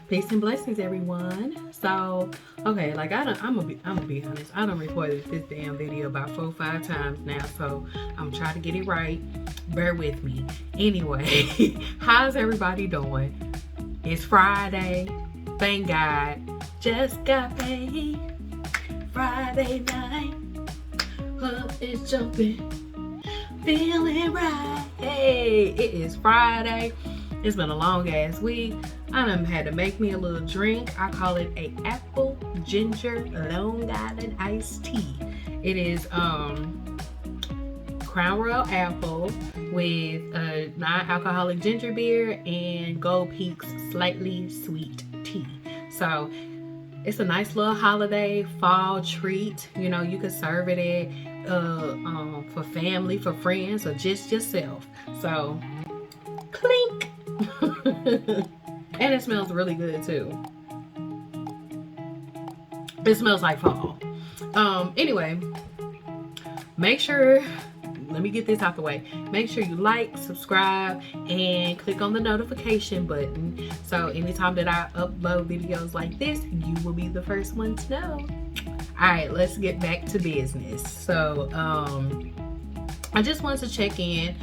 Peace and blessings, everyone. So, okay, like I'm gonna be honest. I done recorded this damn video about 4 or 5 times now, so I'm trying to get it right. Bear with me. Anyway, how's everybody doing? It's Friday. Thank God. Just got paid. Friday night. Club is jumping. Feeling right. Hey, it is Friday. It's been a long ass week. I done had to make me a little drink. I call it a apple ginger Long Island iced tea. It is Crown Royal apple with a non-alcoholic ginger beer and Gold Peak's slightly sweet tea. So it's a nice little holiday fall treat. You know, you can serve it for family, for friends, or just yourself. So clink. And it smells really good too. It smells like fall. Anyway, make sure, let me get this out the way. Make sure you like, subscribe, and click on the notification button. So anytime that I upload videos like this, you will be the first one to know. All right, let's get back to business. So I just wanted to check in.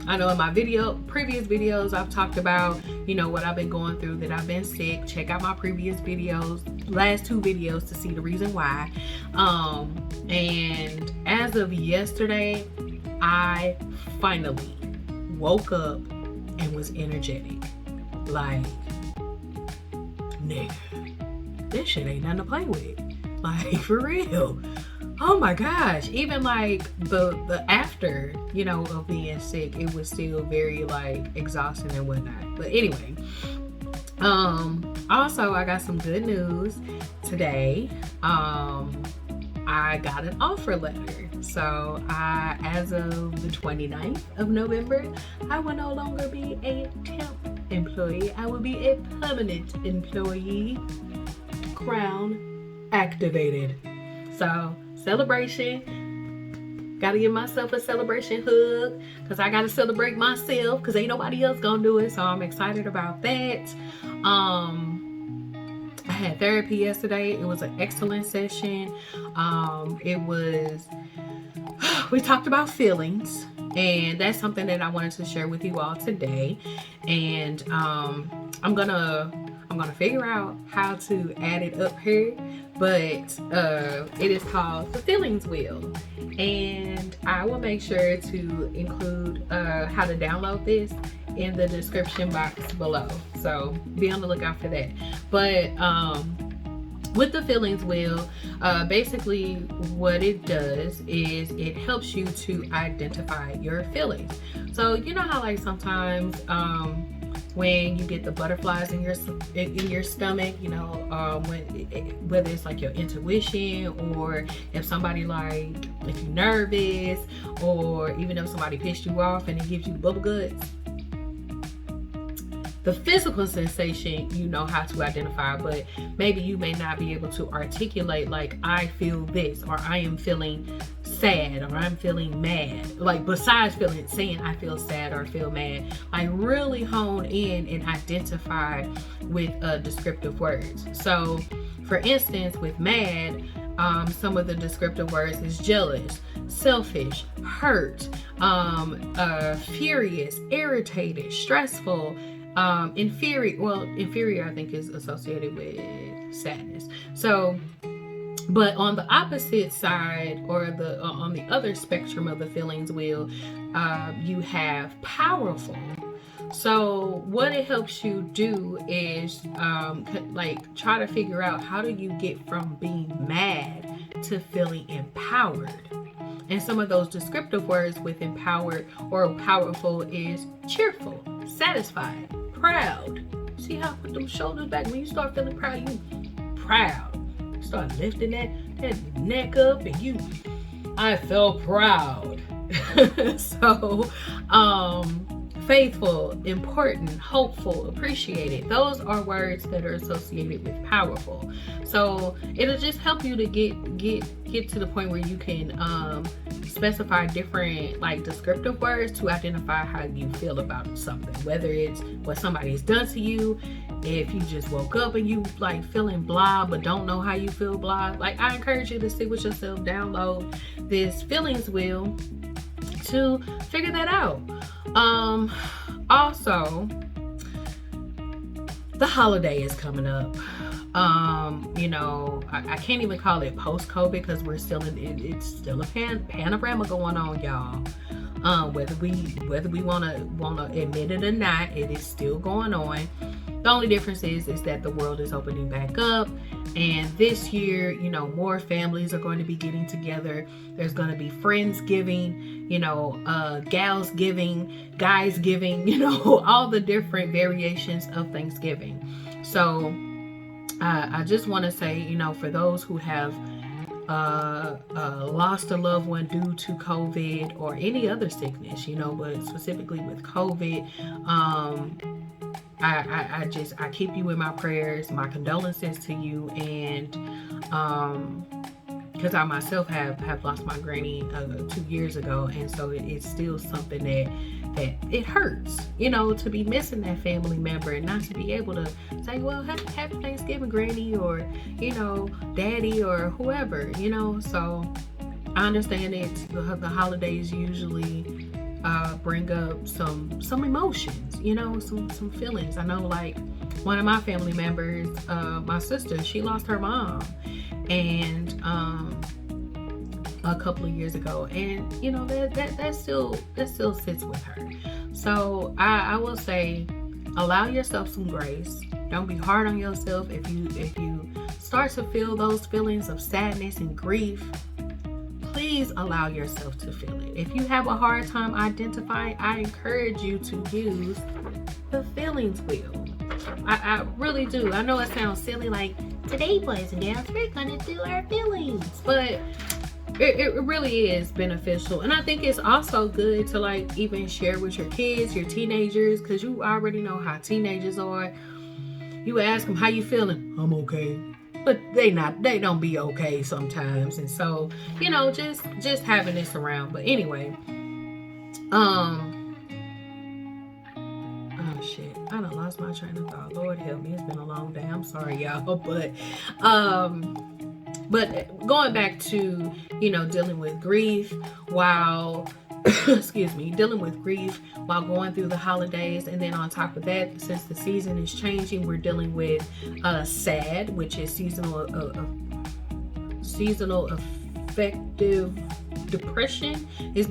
I know in my previous videos, I've talked about, you know, what I've been going through, that I've been sick. Check out my previous videos, last 2 videos, to see the reason why. And as of yesterday, I finally woke up and was energetic. Like, nigga, this shit ain't nothing to play with. Like, for real. Oh my gosh, even like the after, you know, of being sick, it was still very like exhausting and whatnot. But anyway, also I got some good news today. I got an offer letter. So as of the 29th of November, I will no longer be a temp employee. I will be a permanent employee. Crown activated. So celebration. Gotta give myself a celebration hug, because I gotta celebrate myself, because ain't nobody else gonna do it. So I'm excited about that. I had therapy yesterday. It was an excellent session. We talked about feelings, and that's something that I wanted to share with you all today. And I'm gonna figure out how to add it up here, but it is called the feelings wheel, and I will make sure to include how to download this in the description box below, so be on the lookout for that. But with the feelings wheel, basically what it does is it helps you to identify your feelings. So you know how like sometimes when you get the butterflies in your stomach, you know, whether it's like your intuition, or if somebody like if you're nervous, or even if somebody pissed you off and it gives you bubble guts. The physical sensation, you know how to identify, but maybe you may not be able to articulate like, I feel this, or I am feeling sad, or I'm feeling mad. Like, besides saying I feel sad or feel mad, like really hone in and identify with descriptive words. So for instance, with mad, some of the descriptive words is jealous, selfish, hurt, furious, irritated, stressful, inferior I think is associated with sadness. So, but on the opposite side, or on the other spectrum of the feelings wheel, you have powerful. So what it helps you do is like try to figure out, how do you get from being mad to feeling empowered? And some of those descriptive words with empowered or powerful is cheerful, satisfied, proud. See how I put them shoulders back? When you start feeling proud, you proud. Start lifting that neck up, and I felt proud. So faithful, important, hopeful, appreciated. Those are words that are associated with powerful. So it'll just help you to get to the point where you can specify different like descriptive words to identify how you feel about something, whether it's what somebody has done to you, if you just woke up and you like feeling blah but don't know how you feel blah. Like, I encourage you to sit with yourself, download this feelings wheel to figure that out. Also, the holiday is coming up. I can't even call it post-COVID because we're still it's still a panorama going on, y'all. Whether we wanna admit it or not, it is still going on. The only difference is that the world is opening back up, and this year, more families are going to be getting together. There's going to be Friendsgiving, gals giving, guys giving, all the different variations of Thanksgiving. So I just want to say, for those who have lost a loved one due to COVID or any other sickness, but specifically with COVID, I keep you in my prayers, my condolences to you, and because I myself have lost my granny 2 years ago, and so it's still something that it hurts, to be missing that family member and not to be able to say, well, happy Thanksgiving, granny, or daddy, or whoever, so I understand the holidays usually bring up some emotions, some feelings. I know, like, one of my family members, my sister, she lost her mom, and a couple of years ago, and that still sits with her. So I will say, allow yourself some grace. Don't be hard on yourself. If you start to feel those feelings of sadness and grief, please allow yourself to feel it. If you have a hard time identifying, I encourage you to use the feelings wheel. I really do. I know it sounds silly, like, today, boys and girls, we're gonna do our feelings, but it really is beneficial. And I think it's also good to, like, even share with your kids, your teenagers, because you already know how teenagers are. You ask them, how you feeling? I'm okay. But they don't be okay sometimes. And so, just having this around. But anyway, oh shit, I done lost my train of thought. Lord help me, it's been a long day. I'm sorry, y'all. But going back to, dealing with grief while dealing with grief while going through the holidays. And then on top of that, since the season is changing, we're dealing with SAD, which is seasonal affective depression. It's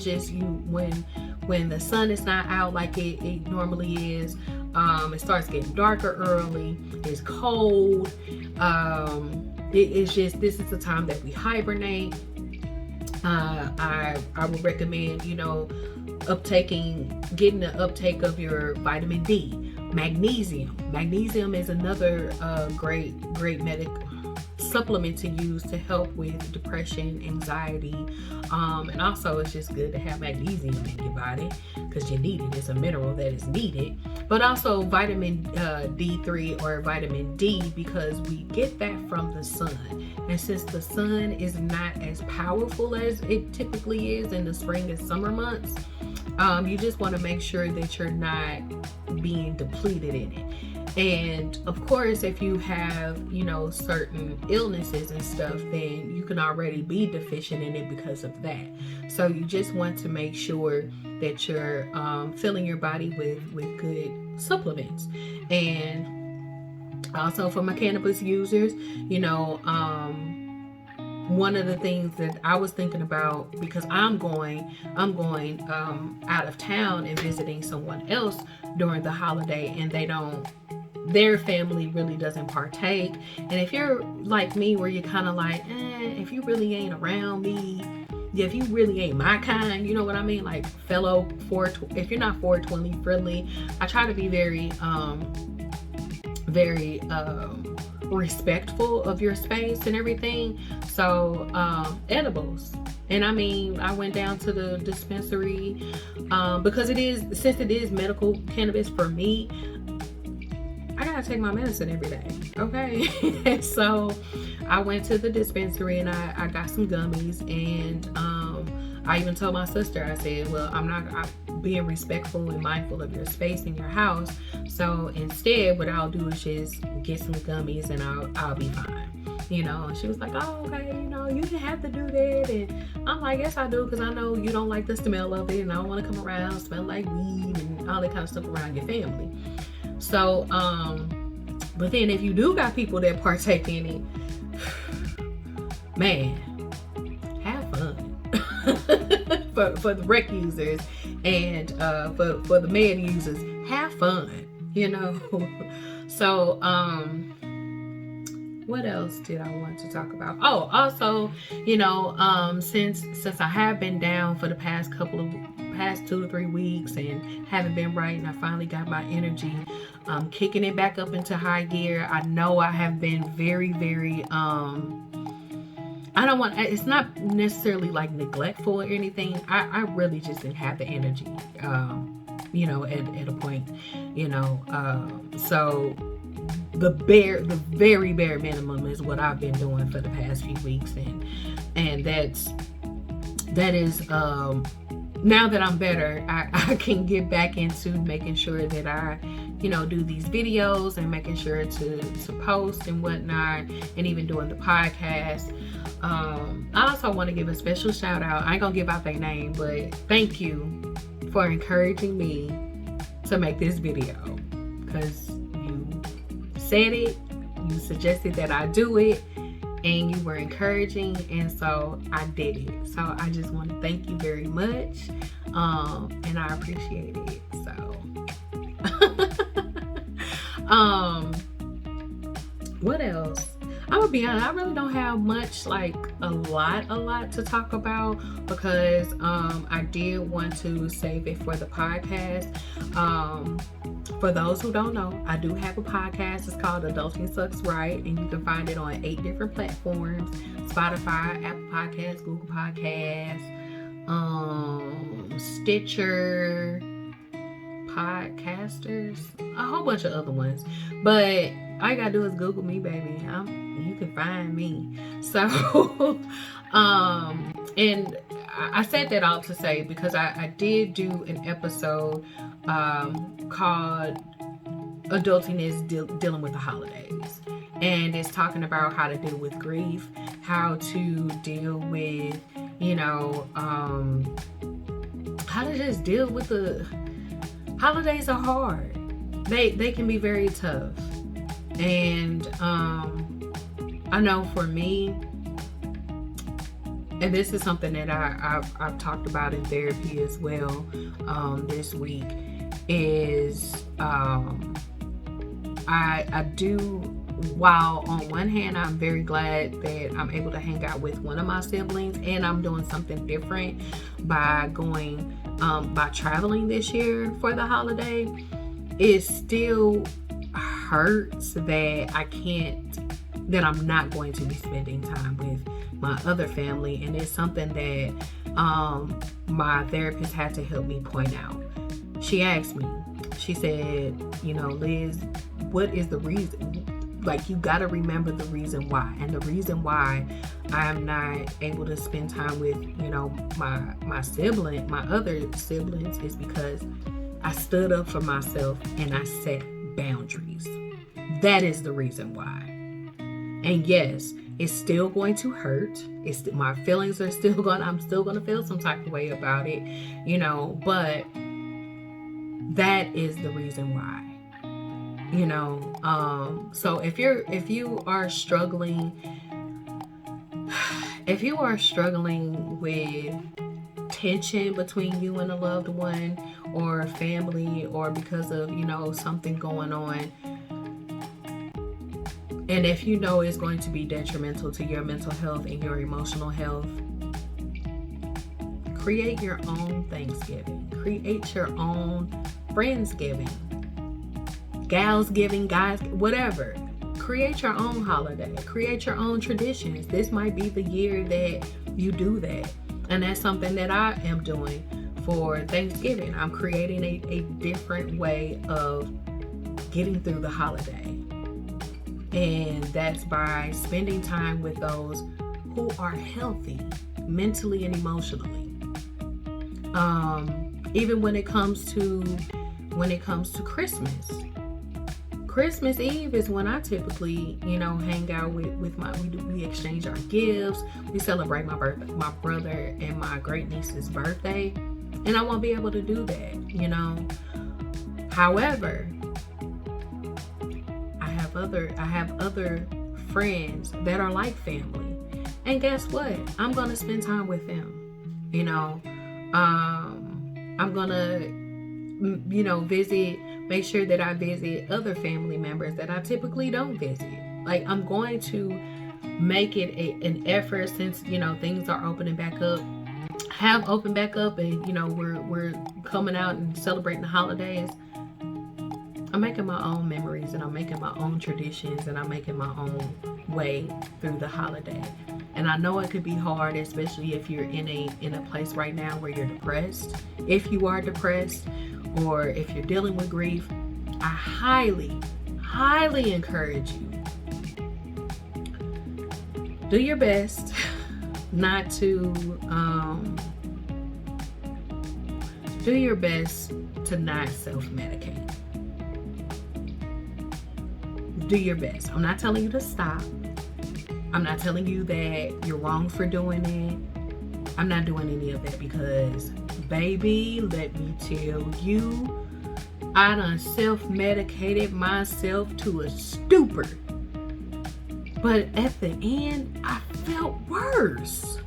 just you when the sun is not out like it normally is. It starts getting darker early. It's cold. It's just, this is the time that we hibernate. I would recommend, getting the uptake of your vitamin D, magnesium. Magnesium is another great supplement to use to help with depression, anxiety, and also it's just good to have magnesium in your body because you need it. It's a mineral that is needed. But also vitamin D3 or vitamin D, because we get that from the sun. And since the sun is not as powerful as it typically is in the spring and summer months, you just want to make sure that you're not being depleted in it. And of course, if you have, certain illnesses and stuff, then you can already be deficient in it because of that. So you just want to make sure that you're filling your body with good supplements. And also for my cannabis users, one of the things that I was thinking about, because I'm going out of town and visiting someone else during the holiday, and their family really doesn't partake. And if you're like me, where you're kind of like, if you really ain't around me, if you really ain't my kind, you know what I mean? Like if you're not 420 friendly, I try to be very very respectful of your space and everything. So edibles. And I mean, I went down to the dispensary because since it is medical cannabis for me, I gotta take my medicine every day, okay? So I went to the dispensary and I got some gummies, and I even told my sister, I said, well, I'm being respectful and mindful of your space in your house. So instead, what I'll do is just get some gummies and I'll be fine. And she was like, oh, okay, you didn't have to do that. And I'm like, yes, I do, because I know you don't like the smell of it, and I don't want to come around smell like weed and all that kind of stuff around your family. So, but then if you do got people that partake in it, man, have fun. for the rec users and for the med users, have fun, So, what else did I want to talk about? Oh, also, since I have been down for the past 2 to 3 weeks and haven't been right, and I finally got my energy kicking it back up into high gear. I know I have been very, very it's not necessarily like neglectful or anything. I really just didn't have the energy at a point, so the very bare minimum is what I've been doing for the past few weeks, and that is now that I'm better, I can get back into making sure that I do these videos and making sure to post and whatnot, and even doing the podcast. I also want to give a special shout out. I ain't gonna give out their name, but thank you for encouraging me to make this video, because you said it, you suggested that I do it, and you were encouraging, and so I did it. So I just want to thank you very much, and I appreciate it. So what else? I'm gonna be honest, I really don't have much, like a lot to talk about, because I did want to save it for the podcast. For those who don't know, I do have a podcast. It's called Adulting Sucks Right, and you can find it on 8 different platforms: Spotify, Apple Podcasts, Google Podcasts, Stitcher, Podcasters, a whole bunch of other ones. But all you gotta do is Google me, baby. You can find me. So, and I said that all to say, because I did do an episode called Adulting is Dealing with the Holidays. And it's talking about how to deal with grief, how to deal with, how to just deal with the holidays are hard. They can be very tough. And I know for me, and this is something that I've talked about in therapy as well this week, is I do, while on one hand I'm very glad that I'm able to hang out with one of my siblings, and I'm doing something different by going by traveling this year for the holiday, it still hurts that I'm not going to be spending time with my other family. And it's something that my therapist had to help me point out. She asked me, she said, Liz, what is the reason? Like, you got to remember the reason why. And the reason why I'm not able to spend time with, my other siblings, is because I stood up for myself and I set boundaries. That is the reason why. And yes, it's still going to hurt. My feelings are still I'm still going to feel some type of way about it, but that is the reason why. So if you are struggling with tension between you and a loved one or family, or because of something going on, and if it's going to be detrimental to your mental health and your emotional health, create your own Thanksgiving, create your own Friendsgiving, gals giving, guys, whatever. Create your own holiday. Create your own traditions. This might be the year that you do that. And that's something that I am doing for Thanksgiving. I'm creating a different way of getting through the holiday. And that's by spending time with those who are healthy, mentally and emotionally. Even when it comes to Christmas. Christmas Eve is when I typically, hang out with we exchange our gifts. We celebrate my brother and my great niece's birthday. And I won't be able to do that, However, I have other friends that are like family. And guess what? I'm going to spend time with them. I'm going to, make sure that I visit other family members that I typically don't visit. Like, I'm going to make it an effort, since, things are opening back up, have opened back up, and, we're coming out and celebrating the holidays. I'm making my own memories, and I'm making my own traditions, and I'm making my own way through the holiday. And I know it could be hard, especially if you're in a place right now where you're depressed. If you are depressed, or if you're dealing with grief, I highly, highly encourage you. Do your best not to not self-medicate. Do your best. I'm not telling you to stop. I'm not telling you that you're wrong for doing it. I'm not doing any of that, because, baby, let me tell you, I done self-medicated myself to a stupor. But at the end, I felt worse.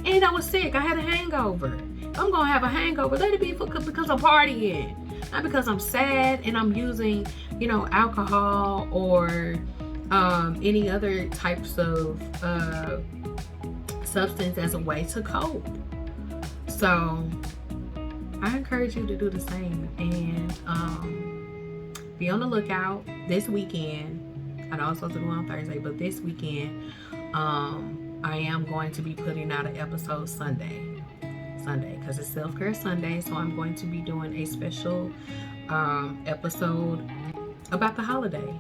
And I was sick. I had a hangover. I'm going to have a hangover. Let it be because I'm partying. Not because I'm sad and I'm using, alcohol or any other types of substance as a way to cope. So I encourage you to do the same, and be on the lookout this weekend. I know I'm supposed to do it on Thursday, but this weekend I am going to be putting out an episode Sunday because it's Self-Care Sunday. So I'm going to be doing a special episode about the holiday.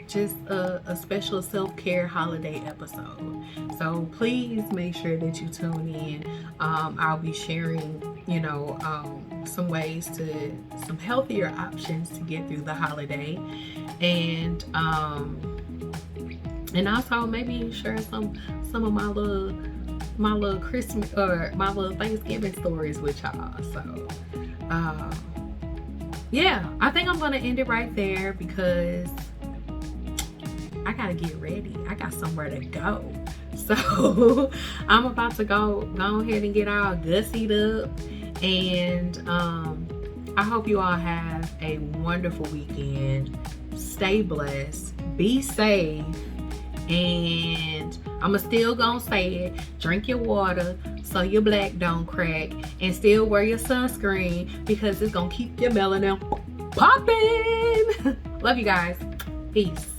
Just a special self-care holiday episode. So please make sure that you tune in. I'll be sharing, some ways some healthier options to get through the holiday, and also maybe share some of my little Christmas or my little Thanksgiving stories with y'all. So yeah, I think I'm gonna end it right there, because I gotta get ready. I got somewhere to go. So I'm about to go ahead and get all gussied up. And I hope you all have a wonderful weekend. Stay blessed. Be safe. And I'm still gonna say it. Drink your water so your black don't crack. And still wear your sunscreen, because it's gonna keep your melanin popping. Love you guys. Peace.